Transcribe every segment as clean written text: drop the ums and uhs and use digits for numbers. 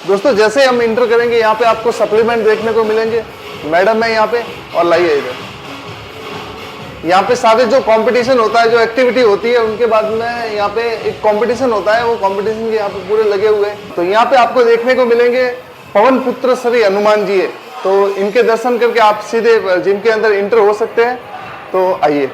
दोस्तों जैसे हम इंटर करेंगे यहाँ पे आपको सप्लीमेंट देखने को मिलेंगे। मैडम है यहाँ पे, और लाइए इधर। यहाँ पे सारे जो कंपटीशन होता है, जो एक्टिविटी होती है, उनके बाद में यहाँ पे एक कंपटीशन होता है, वो कंपटीशन के यहाँ पे पूरे लगे हुए हैं। तो यहाँ पे आपको देखने को मिलेंगे पवन पुत्र श्री हनुमान जी है। तो इनके दर्शन करके आप सीधे जिम के अंदर इंटर हो सकते हैं। तो आइए।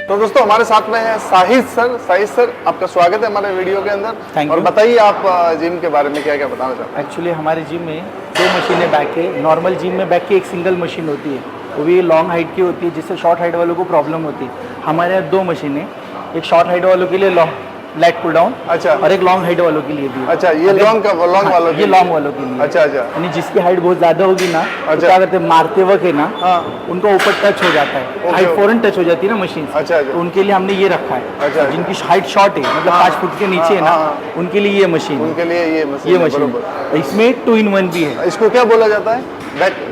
तो दोस्तों हमारे साथ में है साहिद सर। साहिद सर, आपका स्वागत है हमारे वीडियो के अंदर। और बताइए आप जिम के बारे में क्या क्या बताना चाहते हैं। एक्चुअली हमारे जिम में 2 मशीनें बैक है। नॉर्मल जिम में बैक की एक सिंगल मशीन होती है, वो भी लॉन्ग हाइट की होती है, जिससे शॉर्ट हाइट वालों को प्रॉब्लम होती है। हमारे यहाँ 2 मशीनें, एक शॉर्ट हाइट वालों के लिए लॉन्ग लेग पुल डाउन, अच्छा, और एक लॉन्ग हाइट वालों के लिए भी। अच्छा, ये लॉन्ग वालों ये लॉन्ग वालों के लिए। अच्छा अच्छा। यानी जिसकी हाइट बहुत ज्यादा होगी ना, अच्छा, तो क्या करते हैं, मारते वक्त है ना, हाँ, उनको ऊपर टच हो जाता है, हाइट फौरन टच हो जाती है ना मशीन। अच्छा अच्छा। तो उनके लिए हमने ये रखा है। अच्छा, जिनकी हाइट शॉर्ट है, मतलब 5 फुट के नीचे है ना, उनके लिए ये मशीन। उनके लिए ये मशीन। इसमें 2 in 1 भी है। इसको क्या बोला जाता है?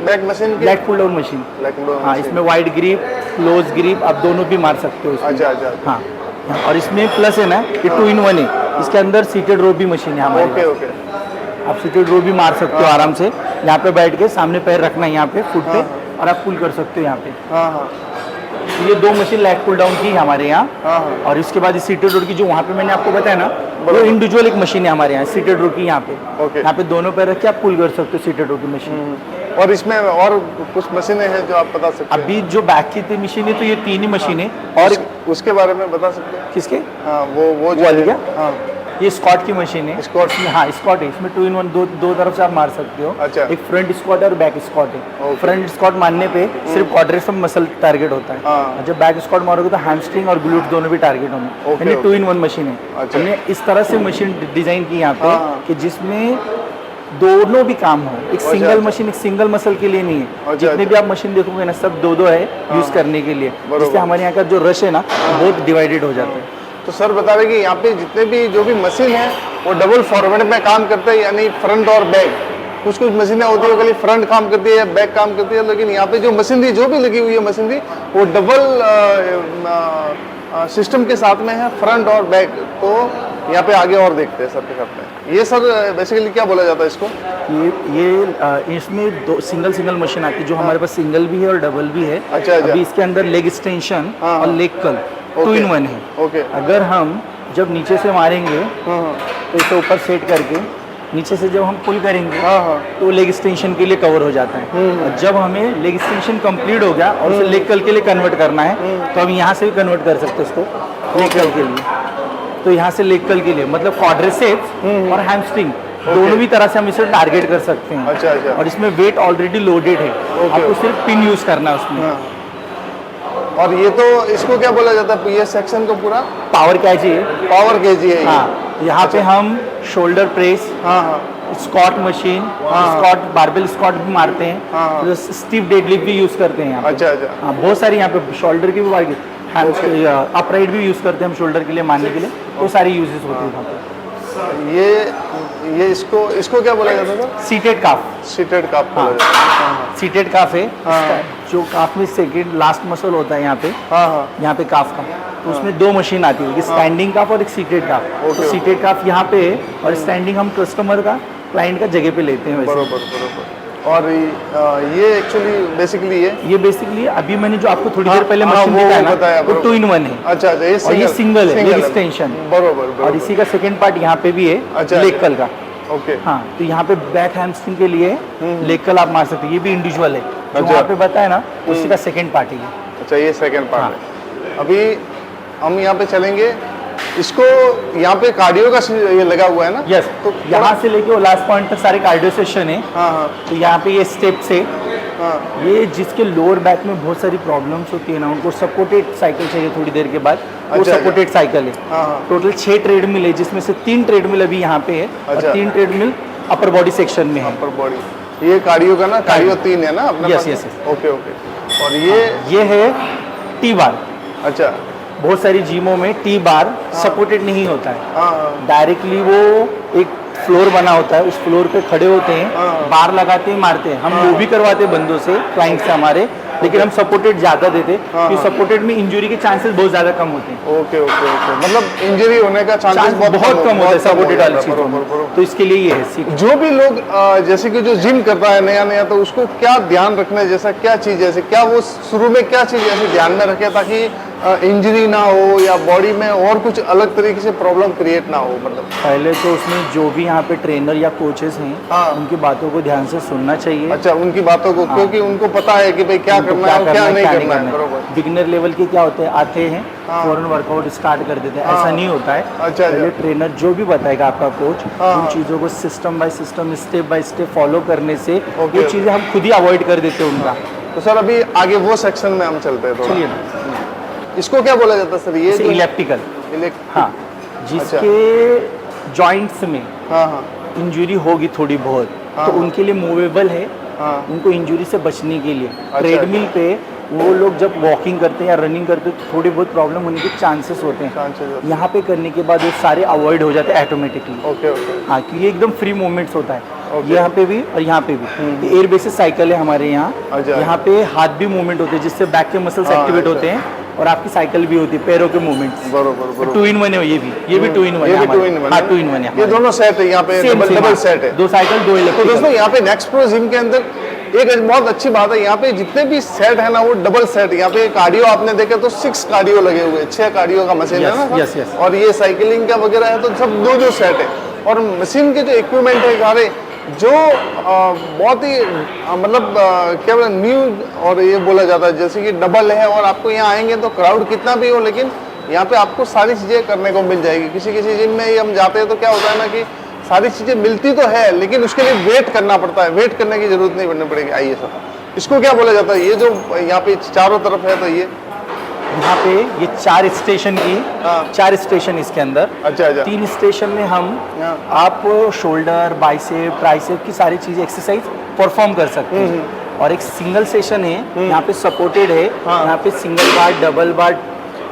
Back machine, leg pull down machine. हाँ, इसमें वाइड ग्रिप, क्लोज ग्रिप आप दोनों भी मार सकते हो। अच्छा अच्छा। हाँ, और इसमें प्लस है ना, ये 2 in 1 है। इसके अंदर सीटेड रो भी मशीन है हमारे। Okay okay. आप सीटेड रो भी मार सकते हो आराम से। यहाँ पे बैठ के सामने पैर रखना है यहाँ पे फुट पे, और आप पुल कर सकते हो यहाँ पे। हाँ हाँ। ये 2 मशीन लेग पुल डाउन की है हमारे यहाँ। और इसके बाद सीटेड रो की जो वहाँ पे मैंने आपको बताया ना, वो इंडिविजुअल एक मशीन है हमारे यहाँ सीटेड रो की। यहाँ पे यहाँ पे दोनों पैर रख के आप पुल कर सकते हो सीटेड रो की मशीन। और इसमें और कुछ मशीनें हैं जो आप बता सकते हैं? अभी जो बैक की मशीन है, तो ये 3 ही मशीन है। और उसके बारे में बता सकते हैं? किसके? हाँ, वो जो वाली क्या? हाँ, ये स्क्वाट की मशीन है। स्क्वाट? हाँ, स्क्वाट है। इसमें 2 in 1 दो तरफ से आप मार सकते हो। अच्छा। एक फ्रंट स्क्वाट और बैक स्क्वाट है। फ्रंट स्क्वाट मारने पे सिर्फ क्वाड्रिसेप मसल टारगेट होता है। और जब बैक स्क्वाट मारोगे तो हैमस्ट्रिंग और ग्लूट दोनों भी टारगेट होंगे। यानी 2 in 1 मशीन है। हमने इस तरह से मशीन डिजाइन की यहाँ पे कि जिसमें दोनों भी काम हो। एक सिंगल मशीन एक सिंगल मसल के लिए नहीं है। जितने भी आप मशीन देखोगे ना, सब 2 है यूज करने के लिए। जिससे हमारे यहाँ का जो रश है ना, बहुत डिवाइडेड हो जाता है। तो सर बता रहे कि यहाँ पे जितने भी जो भी मशीन है वो डबल फॉरवर्ड में काम करते हैं, यानी फ्रंट और बैक। कुछ मशीनें होती है खाली फ्रंट काम करती है या बैक काम करती है, लेकिन यहाँ पे जो मशीनरी जो भी लगी हुई है मशीनरी, वो डबल सिस्टम के साथ में है, फ्रंट और बैक। तो यहाँ पे आगे और देखते हैं सर के साथ में। ये सर बेसिकली क्या बोला जाता है इसको? ये इसमें 2 सिंगल मशीन आती है, जो हमारे पास सिंगल भी है और डबल भी है। अच्छा अच्छा। अभी इसके अंदर लेग एक्सटेंशन और लेग कर्ल 2 in 1 है। ओके। अगर हम जब नीचे से मारेंगे तो इसे ऊपर सेट करके नीचे से जब हम पुल करेंगे तो लेग एक्सटेंशन के लिए कवर हो जाता है। और जब हमें लेग एक्सटेंशन कंप्लीट हो गया और उसे लेग कर्ल के लिए कन्वर्ट करना है, तो हम यहाँ से भी कन्वर्ट कर सकते हैं इसको लेग कर्ल के लिए। तो यहाँ से लेग कर्ल के लिए मतलब क्वाड्रिसेप्स और हैमस्ट्रिंग दोनों भी तरह से हम इसे टारगेट कर सकते हैं। अच्छा अच्छा। और इसमें वेट ऑलरेडी लोडेड है, आपको सिर्फ पिन यूज करना है उसमें। और ये तो इसको क्या बोला जाता है? ये सेक्शन को पूरा पावर केजी है। पावर केजी है। हाँ, यहाँ पे हम shoulder press, squat machine, squat barbell squat भी मारते हैं। तो स्टीफ डेडलिफ्ट भी यूज करते हैं यहाँ पे। अच्छा अच्छा। हाँ, बहुत सारी यहाँ पे शोल्डर की भी मार्केट, अपराइट भी यूज करते हैं हम शोल्डर के लिए मारने के लिए। वो सारी यूजेस होती है यहाँ पे। ये इसको क्या बोला जाता था? सीटेड काफ। सीटेड काफ बोला जाता है। सीटेड काफ है। जो काफ में सेकेंड लास्ट मसल होता है यहाँ पे, यहाँ पे काफ का, तो उसमें 2 मशीन आती है, एक स्टैंडिंग काफ और एक सीटेड काफ। तो सीटेड काफ यहाँ पे है और स्टैंडिंग हम कस्टमर का, क्लाइंट का जगह पे लेते हैं। बरोबर। और ये एक्चुअली बेसिकली ये बेसिकली अभी मैंने जो आपको थोड़ी देर पहले मशीन बताया वो 2 in 1 है। अच्छा अच्छा। और ये सिंगल है, लेग एक्सटेंशन। बरोबर। और इसी का सेकंड पार्ट यहाँ पे भी है, लेग कर्ल का। ओके। हाँ, तो यहाँ पे बैक हैमस्ट्रिंग के लिए लेग कर्ल आप मार सकते हैं। ये भी इंडिविजुअल है, जो वहाँ पे बताया ना, उसी का सेकंड पार्ट है ये। अच्छा, ये सेकंड पार्ट है। अभी हम यहाँ पे चलेंगे। इसको यहाँ पे कार्डियो का ये लगा हुआ है ना? यस। तो यहाँ से लेके वो लास्ट पॉइंट तक सारे कार्डियो सेशन है। तो यहाँ पे ये स्टेप से ये जिसके लोअर बैक में बहुत सारी प्रॉब्लम्स होती है ना, उनको सपोर्टेड साइकिल चाहिए थोड़ी देर के बाद। वो सपोर्टेड साइकिल है। टोटल 6 ट्रेडमिल है, जिसमें से 3 ट्रेडमिल अभी यहाँ पे है और 3 ट्रेडमिल अपर बॉडी सेक्शन में है। अपर बॉडी ये कार्डियो का ना, कार्डियो 3 है ना अपने पास? यस। ओके। और ये है टी बार। अच्छा। बहुत सारी जिमों में टी बार सपोर्टेड नहीं होता है। डायरेक्टली वो एक फ्लोर बना होता है, उस फ्लोर पे खड़े होते हैं, बार लगाते हैं, मारते हैं। हम वो भी करवाते हैं बंदों से, क्लाइंट से हमारे, लेकिन हम सपोर्टेड ज्यादा देते हैं क्योंकि सपोर्टेड में इंजरी के चांसेस बहुत ज्यादा कम होते हैं। ओके ओके ओके, मतलब इंजरी होने का चांसेस बहुत कम होता है सपोर्टेड वाली चीजों में, तो इसके लिए ये है सीख। जो भी लोग जैसे कि जो जिम करता है नया नया, तो उसको क्या ध्यान रखना है, जैसा क्या चीज, जैसे क्या वो शुरू में क्या चीज ऐसे ध्यान में रखे ताकि इंजरी ना हो या बॉडी में और कुछ अलग तरीके से प्रॉब्लम क्रिएट ना हो? मतलब पहले तो उसमें जो भी यहाँ पे ट्रेनर या कोचेस हैं उनकी बातों को ध्यान से सुनना चाहिए। अच्छा, उनकी बातों को, क्योंकि उनको पता है कि भाई क्या करना है क्या नहीं करना है। बरोबर। बिगिनर लेवल के क्या होते हैं, आते हैं फौरन वर्कआउट स्टार्ट कर देते हैं, ऐसा नहीं होता है। अच्छा, पहले ट्रेनर जो भी बताएगा आपका कोच, उन चीज़ों को system by system, step by step follow करने से वो चीज़ें हम खुद ही अवॉइड कर देते हैं उनका। तो सर अभी आगे वो सेक्शन में हम चलते हैं, चलिए। इसको क्या बोला जाता है सर? ये इलेक्ट्रिकल, हाँ, जिसके जॉइंट्स में इंजरी होगी थोड़ी बहुत, तो उनके लिए मूवेबल है, उनको इंजरी से बचने के लिए। ट्रेडमिल पे वो लोग जब वॉकिंग करते हैं या रनिंग करते हैं तो थोड़ी बहुत प्रॉब्लम होने के चांसेस होते हैं। यहाँ पे करने के बाद वो सारे अवॉइड हो जाते हैं ऑटोमेटिकली। ओके ओके, हाँ, क्योंकि एकदम फ्री मूवमेंट्स होता है यहाँ पे भी और यहाँ पे भी। एयर बेसिस साइकिल है हमारे यहाँ। यहाँ पे हाथ भी मूवमेंट होते हैं जिससे बैक के मसल्स एक्टिवेट होते हैं और आपकी साइकिल भी होती है, पैरों के मूवमेंट्स। बरोबर। 2 in 1 है ये भी 2 in 1 है। हाँ, 2 in 1 है। ये दोनों सेट है यहाँ पे, डबल सेट है, 2 साइकिल 2 तो इलेक्ट्रिकल। दोस्तों यहाँ पे नेक्स्ट प्रो जिम के अंदर एक बहुत अच्छी बात है, यहाँ पे जितने भी सेट है ना वो डबल सेट। यहाँ पे कार्डियो आपने देखे तो 6 कार्डियो लगे हुए, 6 कार्डियो का मशीन है ना। Yes, yes. और ये साइकिलिंग का वगैरह है तो सब दो सेट है। और मशीन के जो इक्विपमेंट है सारे जो बहुत ही मतलब क्या बोले न्यू, और ये बोला जाता है जैसे कि डबल है। और आपको यहाँ आएंगे तो क्राउड कितना भी हो, लेकिन यहाँ पे आपको सारी चीज़ें करने को मिल जाएगी। किसी जिम में हम जाते हैं तो क्या होता है ना कि सारी चीज़ें मिलती तो है लेकिन उसके लिए वेट करना पड़ता है, वेट करने की जरूरत नहीं पड़नी पड़ेगी। आइए सर, इसको क्या बोला जाता है? ये जो यहाँ पे चारों तरफ है तो ये यहाँ पे ये 4 स्टेशन की 4 स्टेशन इसके अंदर। अच्छा। 3 स्टेशन में हम आप शोल्डर, बाइसेप, ट्राइसेप की सारी चीजें एक्सरसाइज परफॉर्म कर सकते हैं। और एक सिंगल सेशन है यहाँ पे सपोर्टेड है, यहाँ पे सिंगल बार, डबल बार,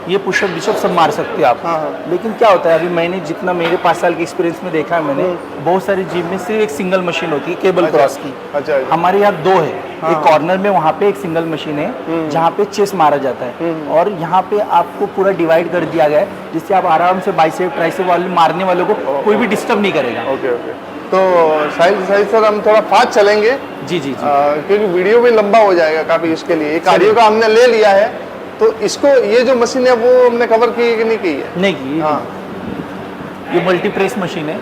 ये पुशअप बिशअप सब मार सकते हैं आप। लेकिन क्या होता है, अभी मैंने जितना मेरे 5 साल के एक्सपीरियंस में देखा है मैंने, बहुत सारी जिम में सिर्फ एक सिंगल मशीन होती है केबल क्रॉस की। अच्छा। हमारे यहाँ 2 है। एक कॉर्नर में वहाँ पे एक सिंगल मशीन है जहाँ पे चेस्ट मारा जाता है, और यहाँ पे आपको पूरा डिवाइड कर दिया गया है जिससे आप आराम से बाइसेप ट्राइसेप वाले मारने वालों को कोई भी डिस्टर्ब नहीं करेगा। ओके। तो साहिल सर हम थोड़ा फास्ट चलेंगे जी, क्योंकि वीडियो भी लंबा हो जाएगा काफी। इसके लिए कार्डियो का हमने ले लिया है, तो इसको ये जो मशीन है वो हमने कवर की है कि नहीं की है? नहीं की। ये मल्टी प्रेस मशीन है।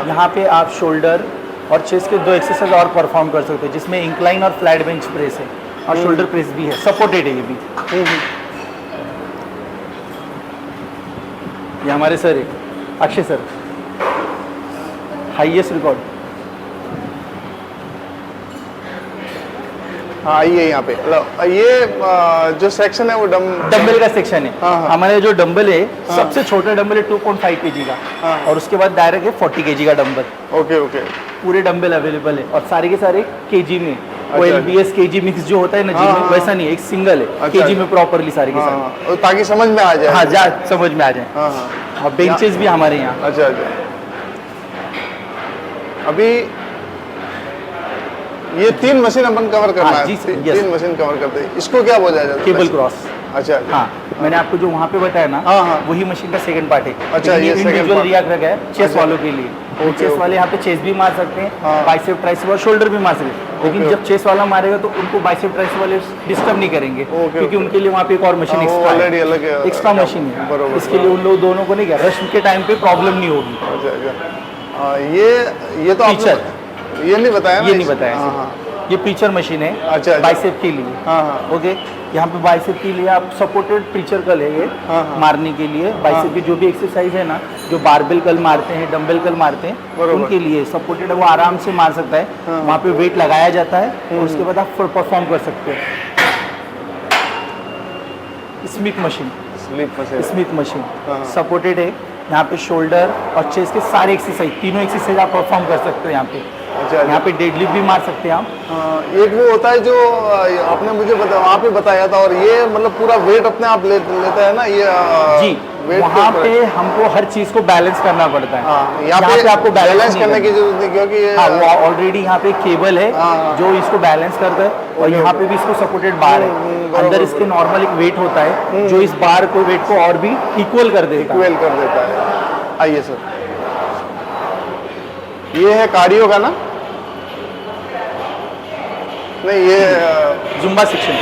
यहाँ पे आप शोल्डर और चेस्ट के 2 एक्सरसाइज और परफॉर्म कर सकते हैं, जिसमें इंक्लाइन और फ्लैट बेंच प्रेस है और शोल्डर प्रेस भी है, सपोर्टेड है ये भी। ये हमारे सर है, अक्षय सर, हाईएस्ट रिकॉर्ड। हाँ, ये यहाँ पे ये जो सेक्शन है वो डंबल का सेक्शन है। हमारे जो डंबल है सबसे छोटा डंबल है 2.5 kg का, और उसके बाद डायरेक्ट है 40 kg का डंबल। ओके। पूरे डंबल अवेलेबल है और सारे के सारे केजी में। वो LBS केजी मिक्स जो होता है ना जिम में, वैसा नहीं है, एक सिंगल है केजी में प्रॉपरली सारे के सारे, ताकि समझ में आ जाए। हाँ, समझ में आ जाए। और बेंचेस भी हमारे यहाँ। अच्छा। अभी ये 3 मशीन अपन कवर करना है। 3 मशीन कवर करते हैं। इसको क्या बोला जाता है? Cable cross. अच्छा। हाँ, मैंने आपको जो वहाँ पे बताया ना, वही मशीन का सेकंड पार्ट है। अच्छा, ये इंडिविजुअल रिया रखा है चेस्ट वालों के लिए। चेस्ट वाले यहाँ पे चेस्ट भी मार सकते हैं, बाइसेप ट्राइसेप और शोल्डर भी मार सकते हैं। लेकिन जब चेस्ट वाला मारेगा तो उनको बाइसेप ट्राइसेप वाले डिस्टर्ब नहीं करेंगे, क्योंकि उनके लिए वहाँ पे एक और मशीन एक्स्ट्रा मशीन है। इसके लिए उन लोग दोनों को नहीं किया, रश के टाइम पे प्रॉब्लम नहीं होगी। ये तो फीचर ये नहीं बताया, ये नहीं बताया। ये प्रीचर मशीन है। अच्छा। बाइसेप के लिए। ओके, यहाँ पे बाइसेप के लिए आप सपोर्टेड प्रीचर कल है ये मारने के लिए। बाइसेप की जो भी एक्सरसाइज है ना, जो बारबेल कल मारते हैं, डंबल कल मारते हैं, उनके लिए सपोर्टेड है, वो आराम से मार सकता है। वहाँ पे वेट लगाया जाता है और उसके बाद आप परफॉर्म कर सकते हो। स्मिथ मशीन सपोर्टेड है। यहाँ पे शोल्डर और चेस्ट के सारे एक्सरसाइज, तीनों एक्सरसाइज आप परफॉर्म कर सकते हो यहाँ पे। अच्छा। यहाँ पे डेडलिफ्ट भी मार सकते हैं आप। एक वो होता है जो आपने मुझे वहाँ पे बताया था, और ये मतलब पूरा वेट अपने आप लेता है ना ये? जी, वहाँ पे हमको हर चीज को बैलेंस करना पड़ता है। यहाँ पे आपको बैलेंस करने की जरूरत नहीं, क्योंकि ऑलरेडी यहाँ पे केबल है जो इसको बैलेंस करता है, और यहाँ पे भी इसको सपोर्टेड बार है। अंदर इसके नॉर्मल एक वेट होता है जो इस बार को वेट को और भी इक्वल कर देता है। इक्वल कर देता है। आइए सर, ये है कार्डियो का ना? नहीं, ये जुम्बा सेक्शन।